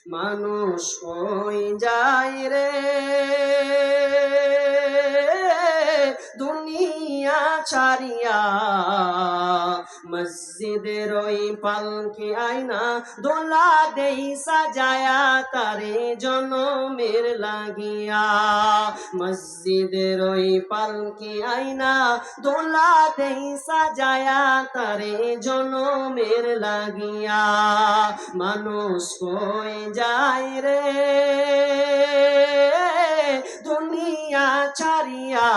মানুষ কই যায় রে দুনিয়া ছাড়িয়া, মসজিদের ওই পালকি আয়না দোলা দেই সাজায়া তারে জনমের লাগিয়া। মসজিদের ওই পালকি আয়না দোলা দেই সাজায়া তারে জনমের লাগিয়া। মানুষ কই যায় রে দুনিয়া ছাড়িয়া,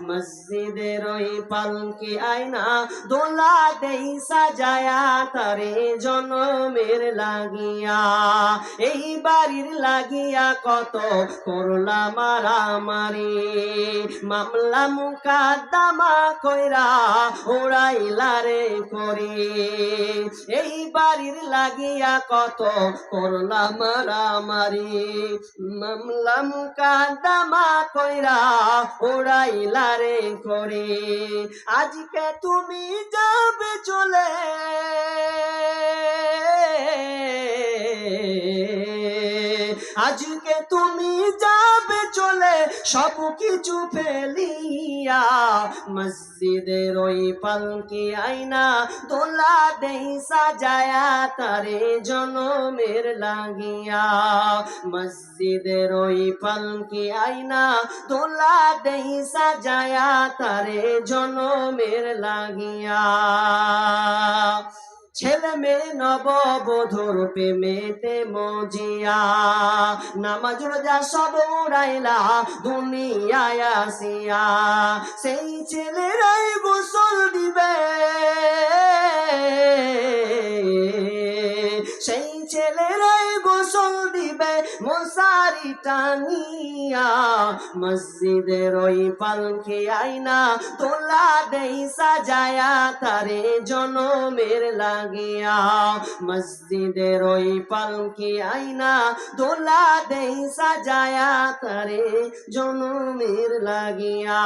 মসজিদের ওই পালকি আয়না দোলা দেই সাজায়া তারে জনমের লাগিয়া। এই বাড়ির লাগিয়া কত করলা মারামারি, মামলা মুকাদ্দমা কইরা উড়াইলা রে করি। এই বাড়ির লাগিয়া কত করলা মারামারি, মামলা মুকাদ্দমা কইরা উড়াইলা রে করি। আজকে তুমি যাবে চলে, আজকে তুমি যাবে চলে সব কিছু ফেলিয়া। মসজিদের ওই পালকি আয়না দোলা দেই সাজায়া তারে জনমের লাগিয়া। মসজিদের ওই পালকি আয়না দোলা দেই সাজায়া তারে জনমের লাগিয়া। ছেলে মেয়ে নববধূর প্রেমেতে মজিয়া, নামাজ রোজা সব উড়াইলা দুনিয়ায় আসিয়া। সেই ছেলেরাই গোসল দিবে, সেই ছেলেরাই গোসল দিবে মশারি টানিয়া। মসজিদের ওই পালকি আয়না দোলা দেই সাজায়া তারে জনমের লাগিয়া। মসজিদের ওই পালকি আয়না দোলা দেই সাজায়া তারে জনমের লাগিয়া।